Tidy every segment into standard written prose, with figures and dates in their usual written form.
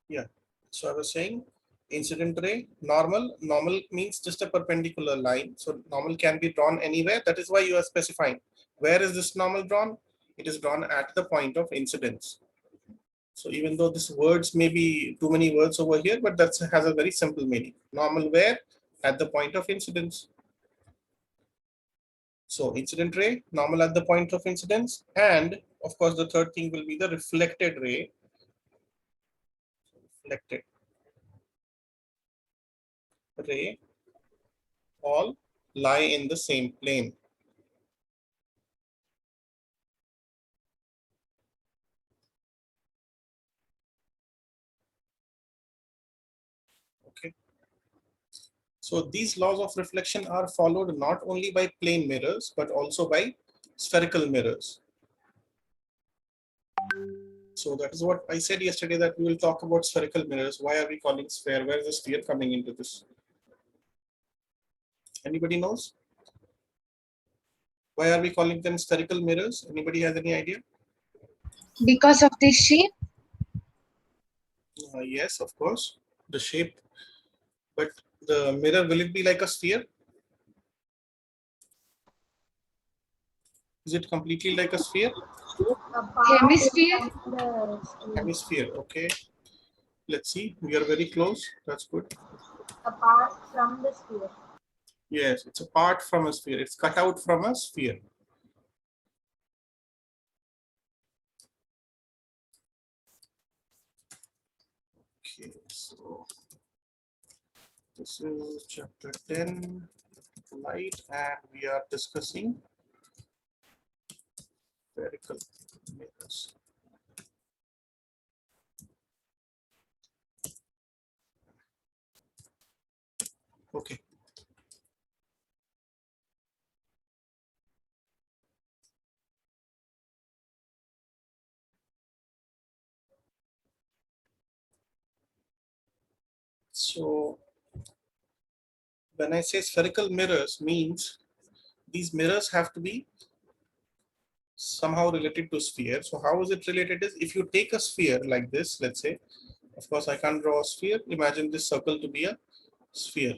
Yeah. So I was saying incident ray, normal. Normal means just a perpendicular line. So normal can be drawn anywhere. That is why you are specifying. Where is this normal drawn? It is drawn at the point of incidence. So even though these words may be too many words over here, but that has a very simple meaning. Normal where? At the point of incidence. So incident ray, normal at the point of incidence. And of course, the third thing will be the reflected ray. Reflected ray all lie in the same plane. Okay. So these laws of reflection are followed not only by plane mirrors, but also by spherical mirrors. So that is what I said yesterday, that we will talk about spherical mirrors. Why are we calling sphere? Where is the sphere coming into this? Anybody knows? Why are we calling them spherical mirrors? Anybody has any idea? Because of the shape? Yes, of course, the shape. But the mirror, will it be like a sphere? Is it completely like a sphere? Hemisphere? Hemisphere, okay. Let's see, we are very close. That's good. Apart from the sphere. Yes, it's apart from a sphere. It's cut out from a sphere. Okay, so this is chapter 10, light, and we are discussing spherical mirrors. Okay. So when I say spherical mirrors, means these mirrors have to be somehow related to sphere. So how is it related? Is if you take a sphere like this, let's say, of course I can't draw a sphere. Imagine this circle to be a sphere.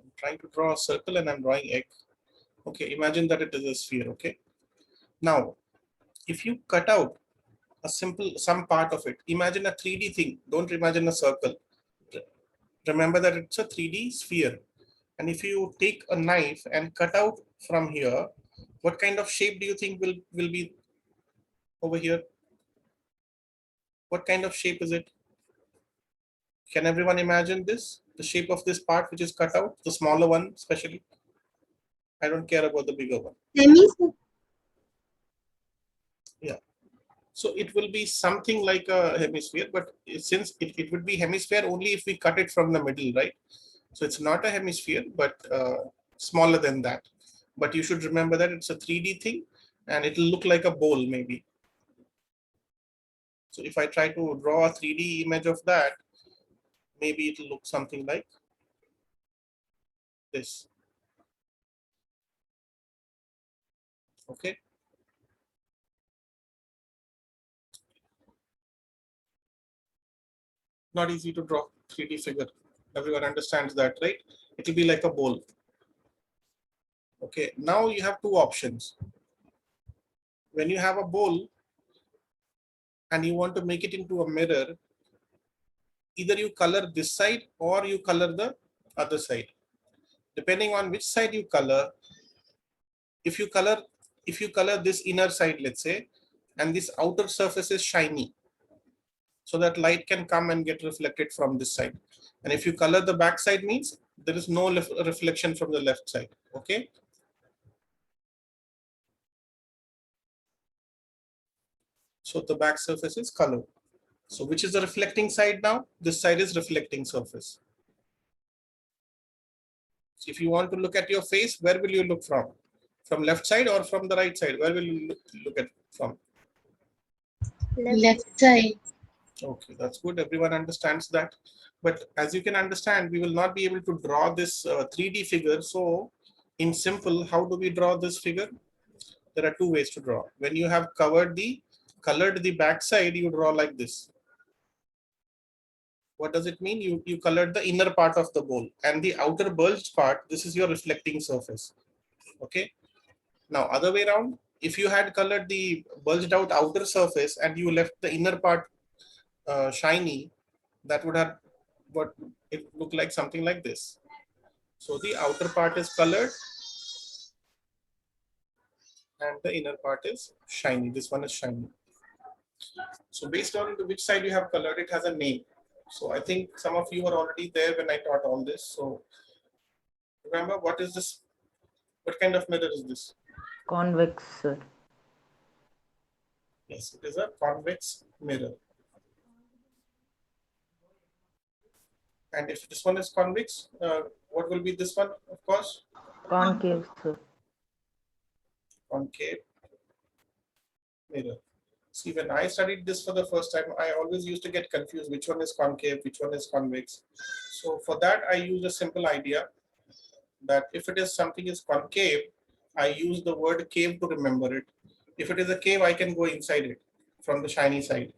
I'm trying to draw a circle and I'm drawing egg. Okay, imagine that it is a sphere. Okay. Now, if you cut out some part of it, imagine a 3D thing. Don't imagine a circle. Remember that it's a 3D sphere. And if you take a knife and cut out from here, what kind of shape do you think will be over here? What kind of shape is it? Can everyone imagine this? The shape of this part which is cut out, the smaller one especially. I don't care about the bigger one. Yeah. So it will be something like a hemisphere, but since it would be hemisphere only if we cut it from the middle, right? So it's not a hemisphere, but smaller than that. But you should remember that it's a 3D thing and it will look like a bowl maybe. So if I try to draw a 3D image of that, maybe it will look something like this. Okay. Not easy to draw 3D figure. Everyone understands that, right? It will be like a bowl. Okay, now you have two options. When you have a bowl and you want to make it into a mirror, either you color this side or you color the other side. Depending on which side you color, if you color this inner side, let's say, and this outer surface is shiny, so that light can come and get reflected from this side. And if you color the back side, means there is no reflection from the left side. Okay. So the back surface is colored. So which is the reflecting side now? This side is reflecting surface. So if you want to look at your face, where will you look from? From left side or from the right side? Where will you look at from? Left side. Okay, that's good. Everyone understands that. But as you can understand, we will not be able to draw this 3D figure. So in simple, how do we draw this figure? There are two ways to draw. When you have covered the colored the back side, you draw like this. What does it mean? You colored the inner part of the bowl, and the outer bulged part, this is your reflecting surface. Okay. Now, other way around, if you had colored the bulged out outer surface and you left the inner part shiny, that would have what it looked like, something like this. So the outer part is colored and the inner part is shiny. This one is shiny. So based on which side you have colored, it has a name. So I think some of you were already there when I taught all this. So remember, what is this? What kind of mirror is this? Convex, sir. Yes, it is a convex mirror. And if this one is convex, what will be this one, of course? Concave, sir. Concave mirror. See, when I studied this for the first time, I always used to get confused which one is concave, which one is convex. So for that, I use a simple idea that if it is something is concave, I use the word cave to remember it. If it is a cave, I can go inside it from the shiny side.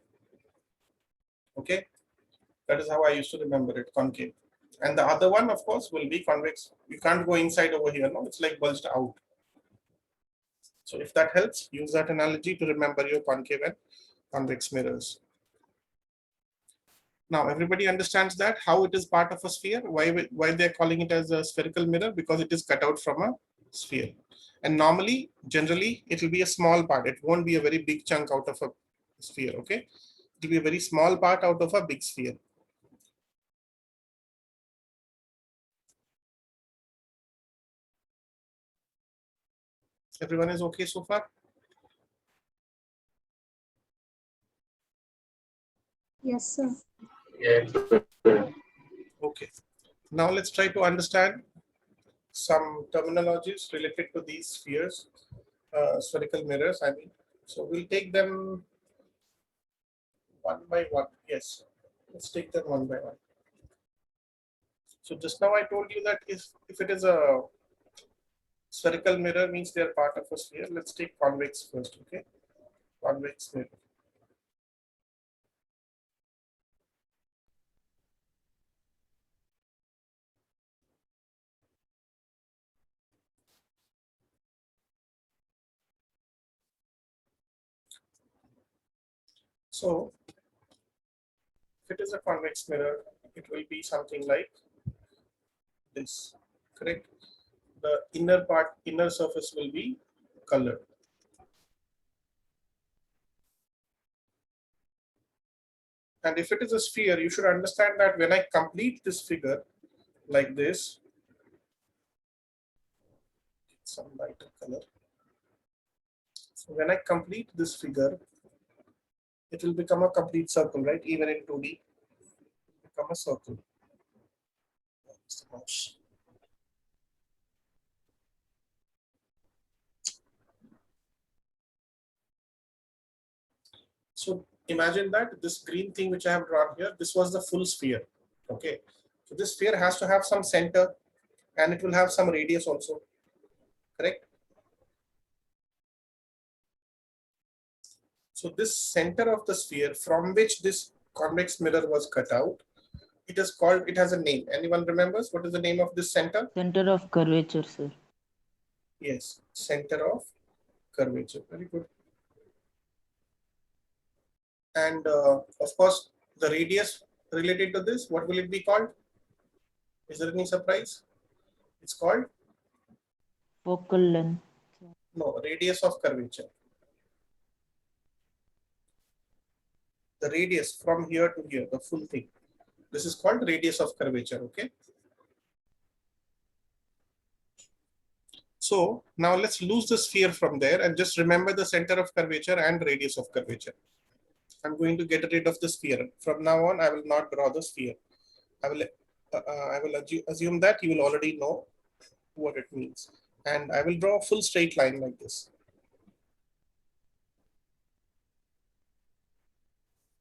Okay, that is how I used to remember it, concave. And the other one, of course, will be convex. You can't go inside over here, no, it's like bulged out. So if that helps, use that analogy to remember your concave and convex mirrors. Now everybody understands that how it is part of a sphere. Why they're calling it as a spherical mirror? Because it is cut out from a sphere. And normally, generally, it will be a small part. It won't be a very big chunk out of a sphere. Okay, it will be a very small part out of a big sphere. Everyone is okay so far? Yes, sir. Okay. Now let's try to understand some terminologies related to these spheres, spherical mirrors, I mean. So we'll take them one by one. Yes, let's take them one by one. So just now I told you that if it is a spherical mirror, means they are part of a sphere. Let's take convex first, okay? Convex mirror. So if it is a convex mirror, it will be something like this, correct? The inner part, inner surface will be colored. And if it is a sphere, you should understand that when I complete this figure like this, some lighter color. So when I complete this figure, it will become a complete circle, right? Even in 2D, it will become a circle. So imagine that this green thing which I have drawn here, this was the full sphere. Okay. So this sphere has to have some center and it will have some radius also. Correct? So this center of the sphere from which this convex mirror was cut out, it is called, it has a name. Anyone remembers what is the name of this center? Center of curvature, sir. Yes, center of curvature. Very good. And of course, the radius related to this, what will it be called? Is there any surprise? It's called? Focal length. No, radius of curvature. The radius from here to here, the full thing. This is called radius of curvature, okay? So now let's lose the sphere from there and just remember the center of curvature and radius of curvature. I'm going to get rid of the sphere. From now on, I will not draw the sphere. I will assume that you will already know what it means. And I will draw a full straight line like this.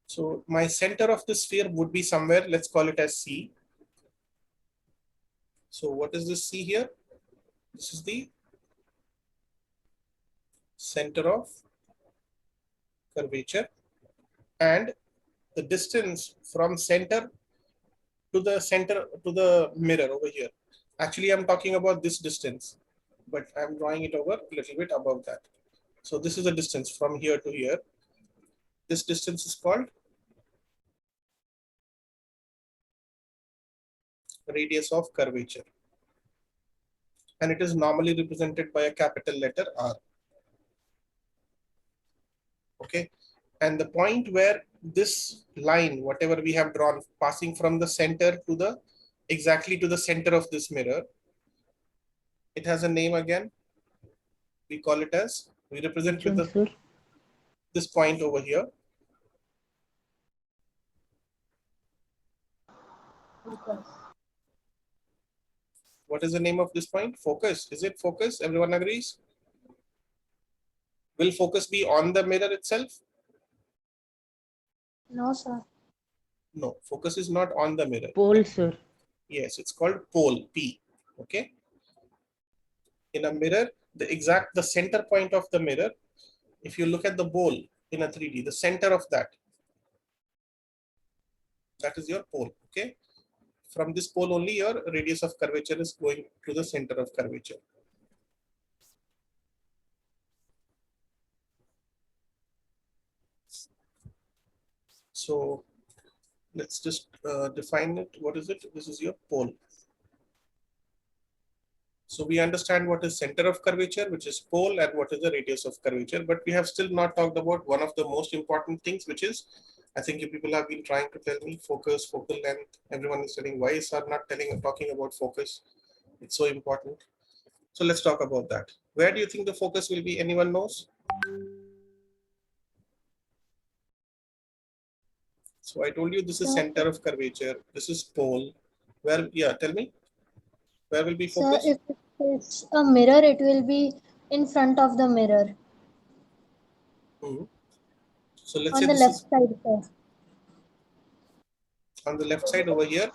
So my center of the sphere would be somewhere, let's call it as C. So what is this C here? This is the center of curvature, and the distance from center to the mirror over here. Actually, I'm talking about this distance, but I'm drawing it over a little bit above that. So this is the distance from here to here. This distance is called radius of curvature, and it is normally represented by a capital letter R. Okay, and the point where this line, whatever we have drawn, passing from the center to the exactly to the center of this mirror, it has a name again. We call it as, we represent Which with one, sir? this point over here. Focus. What is the name of this point? Focus. Is it focus? Everyone agrees? Will focus be on the mirror itself? No, sir. No, focus is not on the mirror. Pole, sir. Yes, it's called pole, P. Okay. In a mirror, the center point of the mirror, if you look at the bowl in a 3D, the center of that is your pole. Okay. From this pole only, your radius of curvature is going to the center of curvature. So let's just define it. What is it? This is your pole. So we understand what is center of curvature, which is pole, and what is the radius of curvature. But we have still not talked about one of the most important things, which is, I think you people have been trying to tell me, focus, focal length. Everyone is telling, why is not talking about focus? It's so important. So let's talk about that. Where do you think the focus will be? Anyone knows? So I told you this is center of curvature. This is pole. Where, yeah, tell me. Where will be focus? Sir, if it's a mirror, it will be in front of the mirror. So let's On say the this left is side, sir. on the left side over here.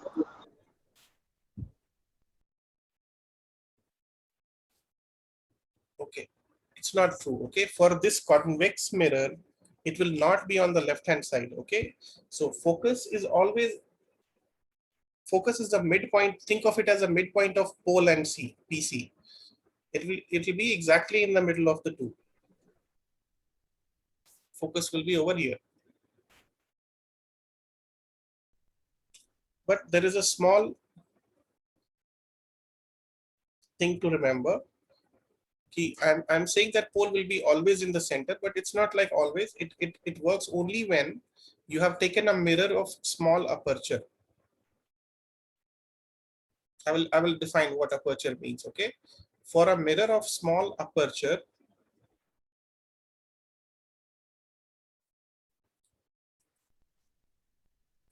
Okay, it's not true. Okay, for this convex mirror, it will not be on the left hand side. Okay, so focus is the midpoint. Think of it as a midpoint of pole and PC. It will be exactly in the middle of the two. Focus will be over here. But there is a small thing to remember. I'm saying that pole will be always in the center, but it's not like always. It works only when you have taken a mirror of small aperture. I will define what aperture means. Okay, for a mirror of small aperture,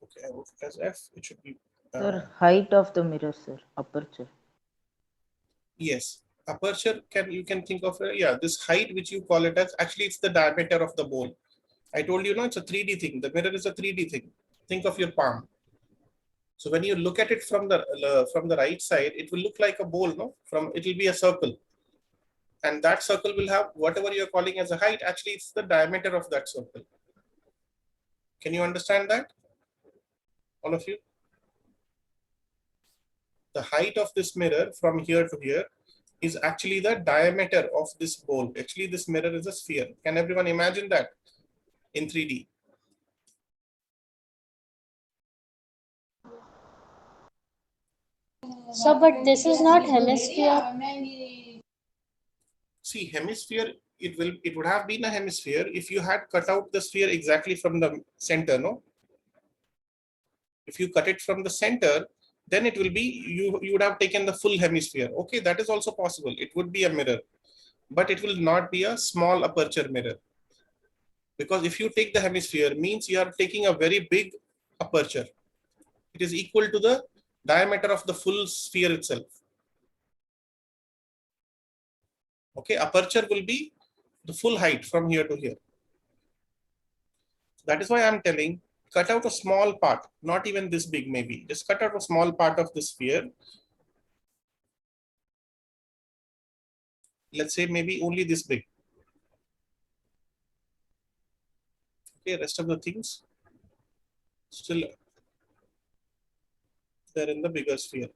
okay, I wrote it as F. It should be Sir, height of the mirror, sir. Aperture. yes. Aperture you can think of this height, which you call it as, actually it's the diameter of the bowl. I told you, no, it's a 3D thing. The mirror is a 3D thing. Think of your palm. So when you look at it from the right side, it will look like a bowl, no? It will be a circle, and that circle will have whatever you're calling as a height. Actually, it's the diameter of that circle. Can you understand that, all of you? The height of this mirror from here to here is actually the diameter of this bowl. Actually, this mirror is a sphere. Can everyone imagine that in 3D? So, but this is not hemisphere. See, hemisphere, it would have been a hemisphere if you had cut out the sphere exactly from the center, no? If you cut it from the center, then it will be, you would have taken the full hemisphere. Okay, that is also possible. It would be a mirror, but it will not be a small aperture mirror. Because if you take the hemisphere, means you are taking a very big aperture. It is equal to the diameter of the full sphere itself. Okay, aperture will be the full height from here to here. That is why I'm telling, cut out a small part, not even this big maybe. Just cut out a small part of the sphere. Let's say maybe only this big. Okay, rest of the things still they're in the bigger sphere.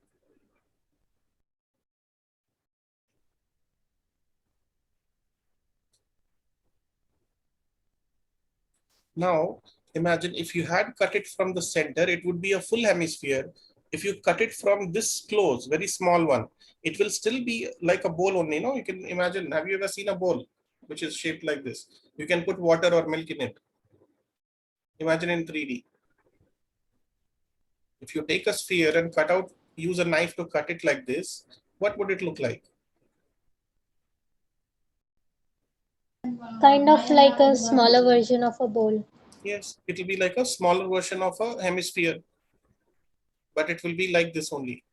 Now, imagine if you had cut it from the center, it would be a full hemisphere. If you cut it from this close, very small one, it will still be like a bowl only. No, you can imagine. Have you ever seen a bowl which is shaped like this? You can put water or milk in it. Imagine in 3D. If you take a sphere and cut out, use a knife to cut it like this, what would it look like? Kind of like a smaller version of a bowl. Yes, it will be like a smaller version of a hemisphere, but it will be like this only.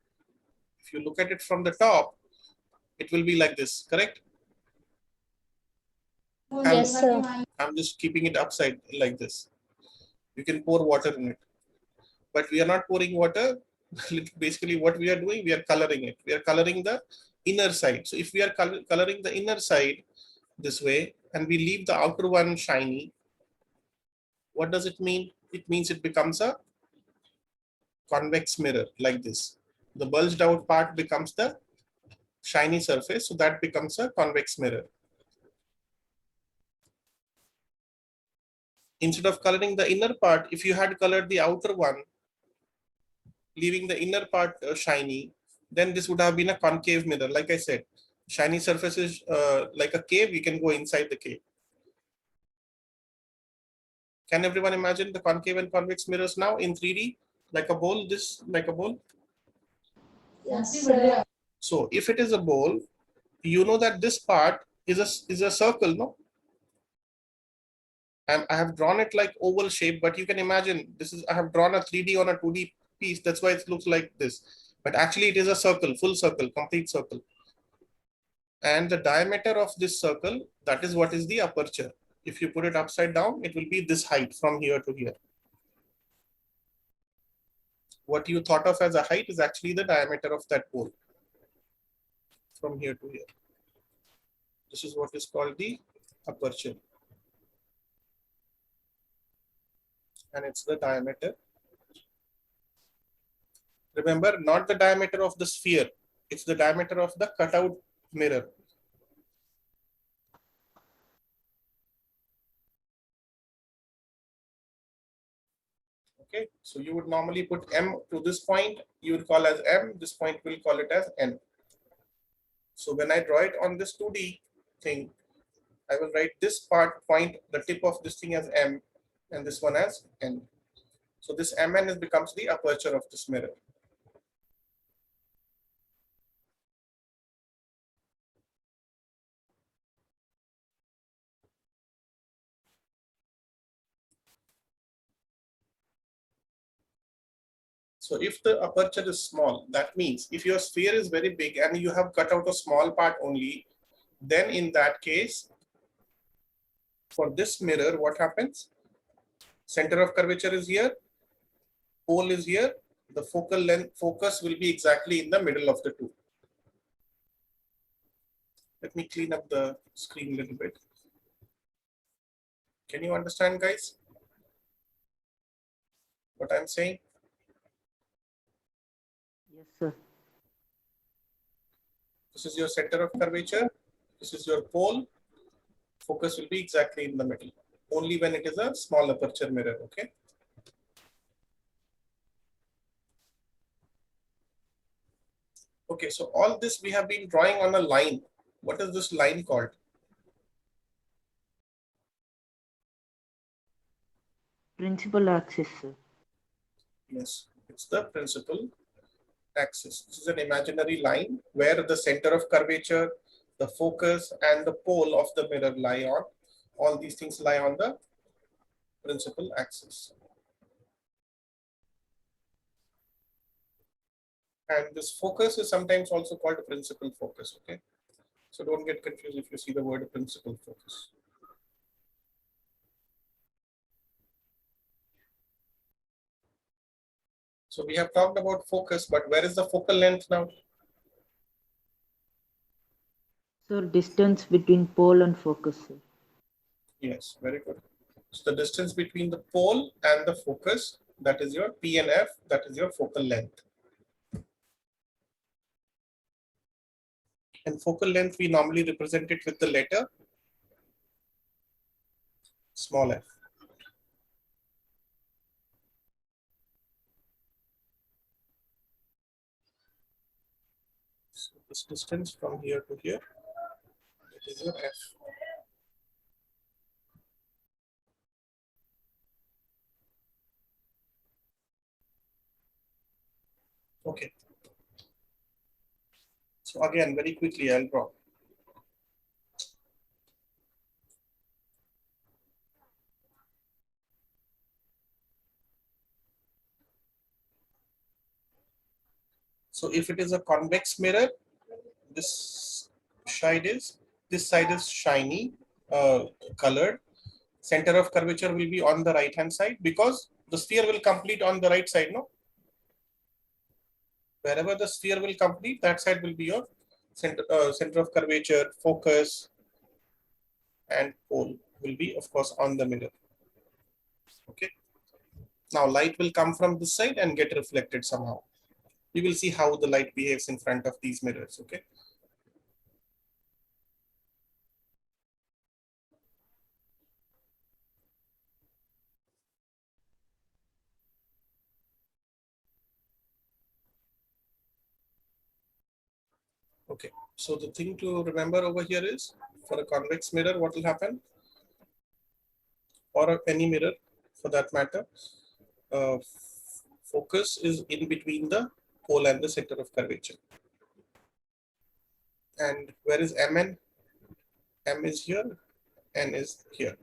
If you look at it from the top, it will be like this, correct? Yes, sir. I'm just keeping it upside like this. You can pour water in it, but we are not pouring water. Basically, what we are doing, we are coloring it. We are coloring the inner side. So if we are coloring the inner side this way, and we leave the outer one shiny, what does it mean? It means it becomes a convex mirror like this. The bulged out part becomes the shiny surface, so that becomes a convex mirror. Instead of coloring the inner part, if you had colored the outer one, leaving the inner part shiny, then this would have been a concave mirror. Like I said, shiny surface is like a cave, you can go inside the cave. Can everyone imagine the concave and convex mirrors now in 3D? Like a bowl, this like a bowl? Yes, sir. So if it is a bowl, you know that this part is a circle, no? I have drawn it like oval shape, but you can imagine this is, I have drawn a 3D on a 2D piece. That's why it looks like this. But actually it is a circle, full circle, complete circle. And the diameter of this circle, that is what is the aperture. If you put it upside down, it will be this height from here to here. What you thought of as a height is actually the diameter of that bowl from here to here. This is what is called the aperture. And it's the diameter. Remember, not the diameter of the sphere. It's the diameter of the cutout mirror. Okay, so you would normally put M to this point, you would call as M, this point will call it as N. So when I draw it on this 2D thing, I will write this point, the tip of this thing as M, and this one as N. So this Mn becomes the aperture of this mirror. So if the aperture is small, that means if your sphere is very big and you have cut out a small part only, then in that case, for this mirror, what happens? Center of curvature is here, pole is here, the focal length focus will be exactly in the middle of the two. Let me clean up the screen a little bit. Can you understand, guys, what I'm saying? Yes, sir. This is your center of curvature. This is your pole. Focus will be exactly in the middle. Only when it is a small aperture mirror, okay? Okay, so all this we have been drawing on a line. What is this line called? Principal axis, sir. Yes, it's the principal axis. This is an imaginary line where the center of curvature, the focus, and the pole of the mirror lie on. All these things lie on the principal axis. And this focus is sometimes also called a principal focus, okay? So don't get confused if you see the word principal focus. So we have talked about focus, but where is the focal length now? Sir, distance between pole and focus, sir. Yes, very good. So the distance between the pole and the focus, that is your P and F, that is your focal length. And focal length, we normally represent it with the letter small f. So this distance from here to here, that is your f. Okay. So again, very quickly, I'll draw. So if it is a convex mirror, this side is shiny, colored. Center of curvature will be on the right hand side because the sphere will complete on the right side, no? Wherever the sphere will complete, that side will be your center of curvature, focus, and pole will be, of course, on the mirror. Okay. Now light will come from this side and get reflected somehow. We will see how the light behaves in front of these mirrors. Okay. Okay. So the thing to remember over here is for a convex mirror, what will happen? Or any mirror for that matter, focus is in between the pole and the center of curvature. And where is Mn? M is here, N is here.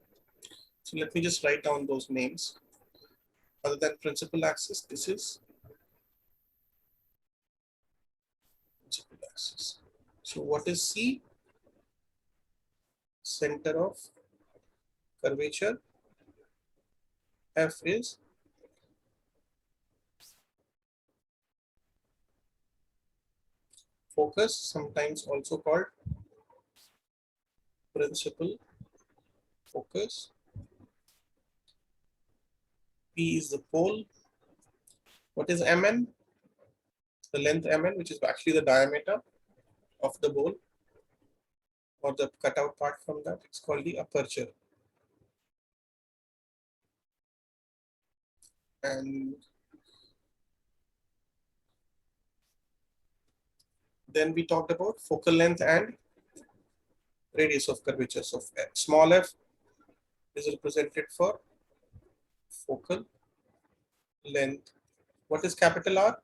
So let me just write down those names. Other than principal axis, this is principal axis. So what is C? Center of curvature. F is focus, sometimes also called principal focus. P is the pole. What is Mn? The length Mn, which is actually the diameter of the bowl or the cutout part from that. It's called the aperture. And then we talked about focal length and radius of curvature. So small f is represented for focal length. What is capital R?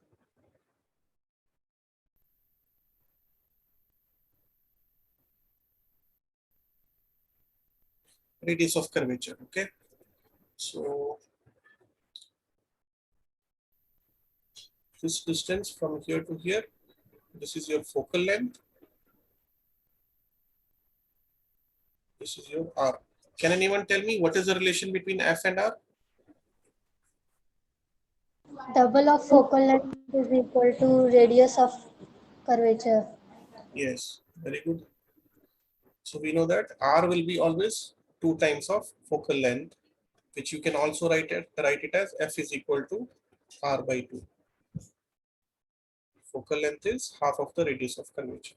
Radius of curvature. Okay. So this distance from here to here, this is your focal length. This is your R. Can anyone tell me what is the relation between F and R? Double of focal length is equal to radius of curvature. Yes, very good. So we know that R will be always 2 times of focal length, which you can also write it as F is equal to R by 2. Focal length is half of the radius of curvature.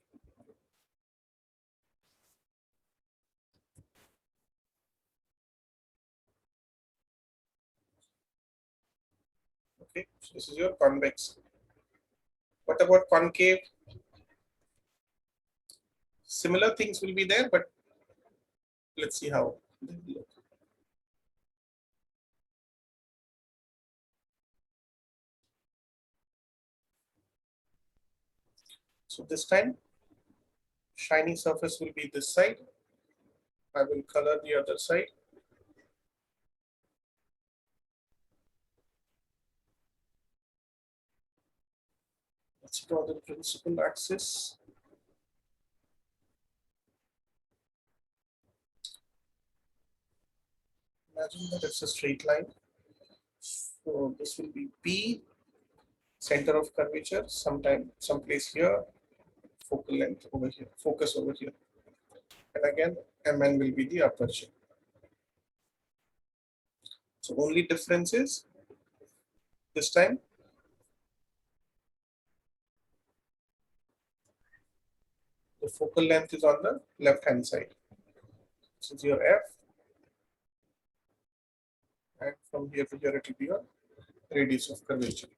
Okay, so this is your convex. What about concave? Similar things will be there, but let's see how they will look. So this time, shiny surface will be this side. I will color the other side. Let's draw the principal axis. Imagine that it's a straight line. So this will be P, center of curvature, someplace here, focal length over here, focus over here. And again, Mn will be the aperture. So only difference is this time the focal length is on the left hand side. This is your F, and from here to here it will be your radius of curvature.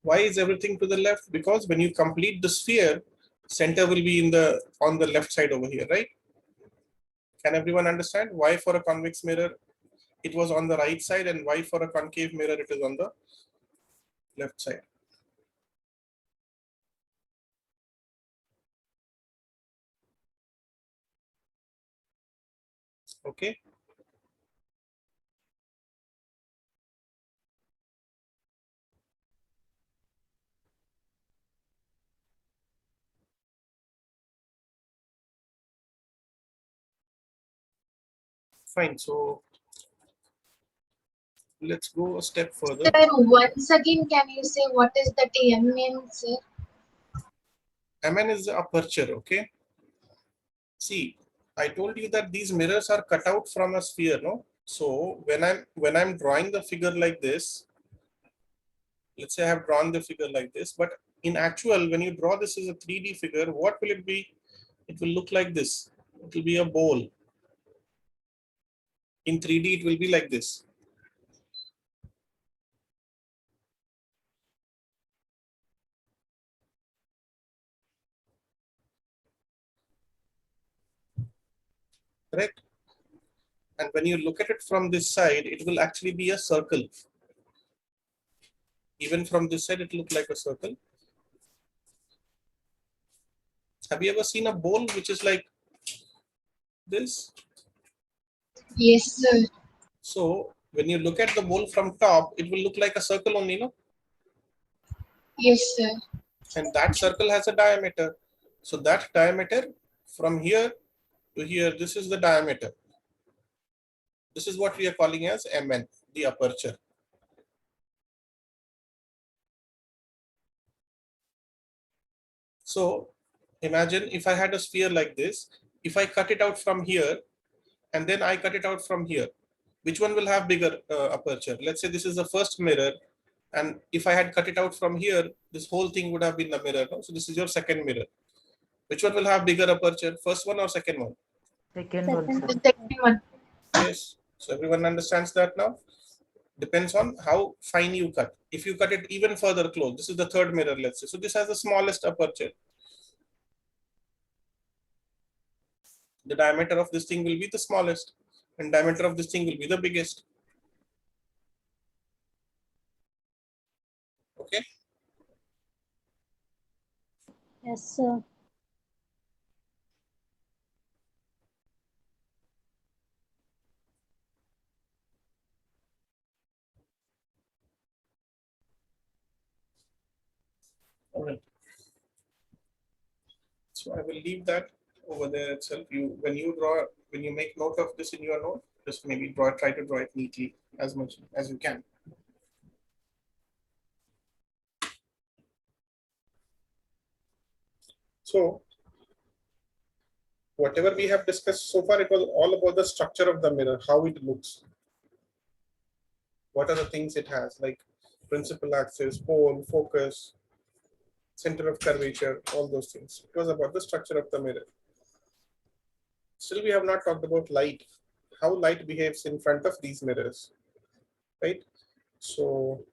Why is everything to the left? Because when you complete the sphere, center will be on the left side over here, right? Can everyone understand why for a convex mirror it was on the right side and why for a concave mirror it is on the left side? Okay. Fine. So let's go a step further. Sir, once again, can you say what is the TM name, sir? Mn is the aperture. Okay. See, I told you that these mirrors are cut out from a sphere, no? So when I'm drawing the figure like this, let's say I have drawn the figure like this, but in actual, when you draw this as a 3D figure, what will it be? It will look like this. It will be a bowl. In 3D, it will be like this. Correct? And when you look at it from this side, it will actually be a circle. Even from this side, it looks like a circle. Have you ever seen a bowl which is like this? Yes, sir. So when you look at the bowl from top, it will look like a circle only, no? Yes, sir. And that circle has a diameter. So that diameter from here to here, this is the diameter. This is what we are calling as Mn, the aperture. So imagine if I had a sphere like this, if I cut it out from here and then I cut it out from here, which one will have bigger aperture? Let's say this is the first mirror, and if I had cut it out from here, this whole thing would have been the mirror. No? So this is your second mirror. Which one will have bigger aperture, first one or second one? Second one, Second. sir. The second one. Yes. So everyone understands that now? Depends on how fine you cut. If you cut it even further close, this is the third mirror, let's say. So this has the smallest aperture. The diameter of this thing will be the smallest, and diameter of this thing will be the biggest. Okay. Yes, sir. All right. So I will leave that over there itself. When you make note of this in your note, just maybe try to draw it neatly as much as you can. So whatever we have discussed so far, it was all about the structure of the mirror, how it looks. What are the things it has, like principal axis, pole, focus, center of curvature, all those things. It was about the structure of the mirror. Still, we have not talked about light, how light behaves in front of these mirrors, right? So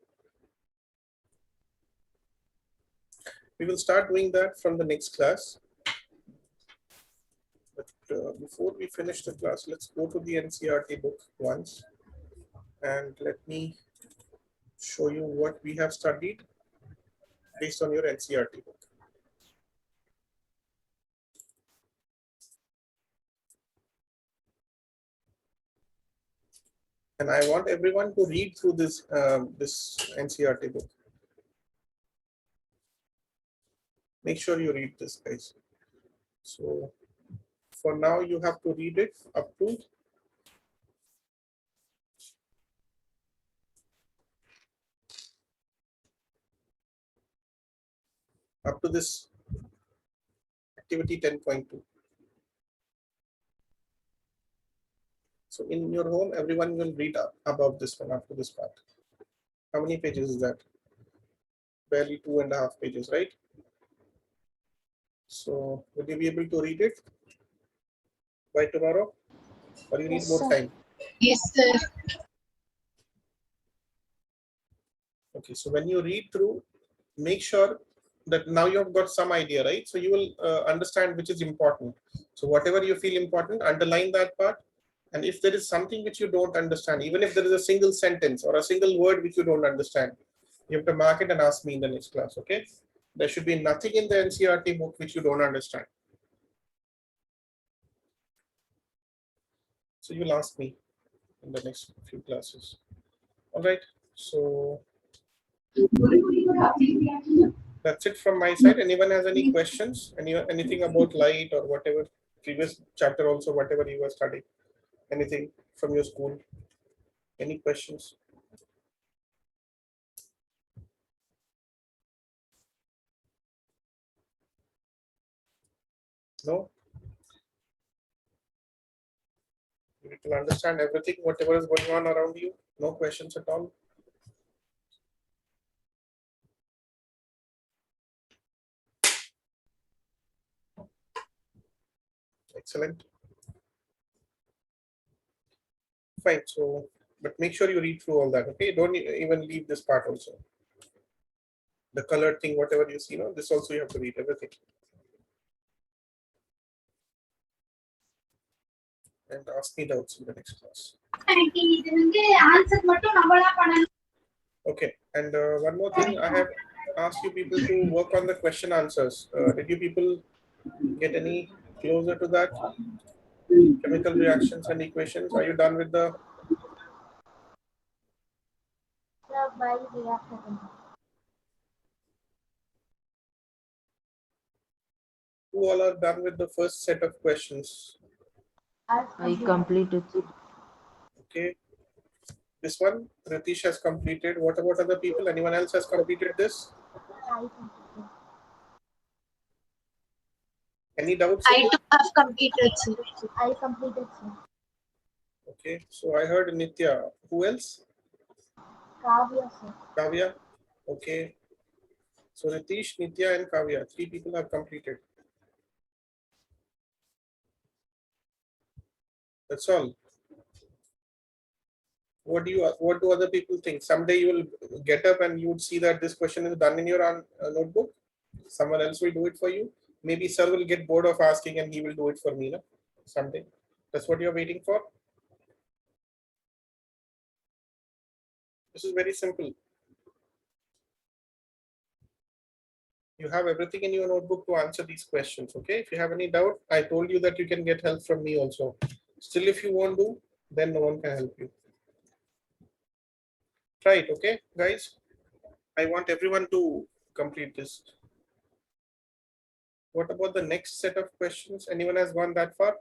we will start doing that from the next class. But before we finish the class, let's go to the NCRT book once. And let me show you what we have studied based on your NCRT book. And I want everyone to read through this NCRT book. Make sure you read this, guys. So for now, you have to read it up to this activity 10.2. So in your home, everyone will read above this one after this part. How many pages is that? Barely 2.5 pages, right? So will you be able to read it by tomorrow, or you need Yes, more sir. time? Yes, sir. Okay, so when you read through, make sure that now you have got some idea, right? So you will understand which is important. So whatever you feel important, underline that part. And if there is something which you don't understand, even if there is a single sentence or a single word which you don't understand, you have to mark it and ask me in the next class, okay? There should be nothing in the NCRT book which you don't understand. So you'll ask me in the next few classes. All right, so that's it from my side. Anyone has any questions? Anything about light or whatever? Previous chapter also, whatever you were studying. Anything from your school? Any questions? No? You can understand everything, whatever is going on around you? No questions at all? Excellent. Fine. So, but make sure you read through all that, okay? Don't even leave this part also. The colored thing, whatever you see, no, this also you have to read everything. And ask me doubts in the next class. Okay, and one more thing, I have asked you people to work on the question answers. Did you people get any closer to that? Chemical reactions and equations. Are you done with the? Sir, by reactor. Who all are done with the first set of questions? I completed. Okay, this one, Ratish has completed. What about other people? Anyone else has completed this? I completed. Any doubts? I too have completed, sir. I completed, sir. Okay, so I heard Nitya. Who else? Kavya, sir. Kavya. Okay, so Ratish, Nitya, and Kavya. 3 people have completed. That's all. What do other people think? Someday you will get up and you would see that this question is done in your notebook. Someone else will do it for you. Maybe sir will get bored of asking and he will do it for me, no? Someday. That's what you're waiting for. This is very simple. You have everything in your notebook to answer these questions. Okay. If you have any doubt, I told you that you can get help from me also. Still, if you won't do, then no one can help you. Try it. Okay, guys. I want everyone to complete this. What about the next set of questions? Anyone has gone that far?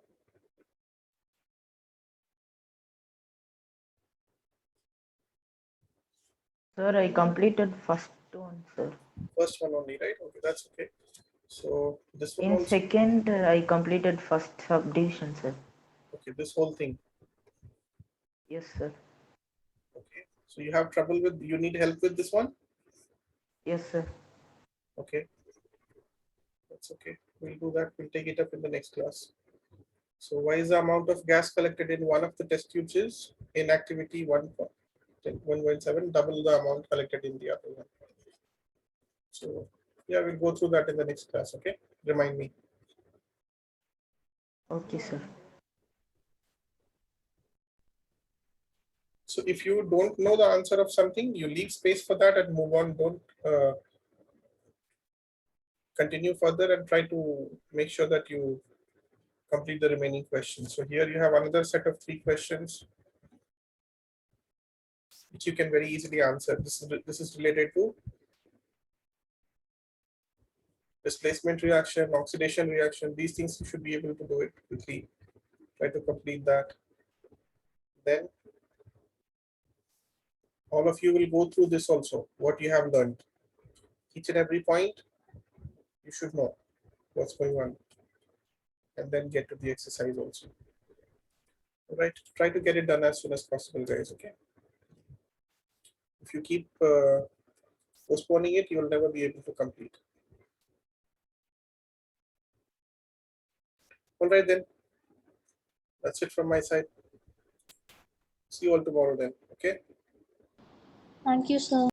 Sir, I completed first one, sir. First one only, right? Okay, that's okay. So this one In also. second, I completed first subdivision, sir. Okay, this whole thing. Yes, sir. Okay. So you have trouble with, you need help with this one? Yes, sir. Okay. That's okay. We'll do that. We'll take it up in the next class. So why is the amount of gas collected in one of the test tubes is in activity 1.7, double the amount collected in the other one. So yeah, we'll go through that in the next class. Okay. Remind me. Okay, sir. So if you don't know the answer of something, you leave space for that and move on. Don't continue further and try to make sure that you complete the remaining questions. So here you have another set of 3 questions which you can very easily answer. This is related to displacement reaction, oxidation reaction. These things you should be able to do it quickly. Try to complete that. Then all of you will go through this also, what you have learned. Each and every point you should know what's going on, and then get to the exercise also. All right, try to get it done as soon as possible, guys. Okay. If you keep postponing it, you will never be able to complete. All right, then. That's it from my side. See you all tomorrow then. Okay. Thank you, sir.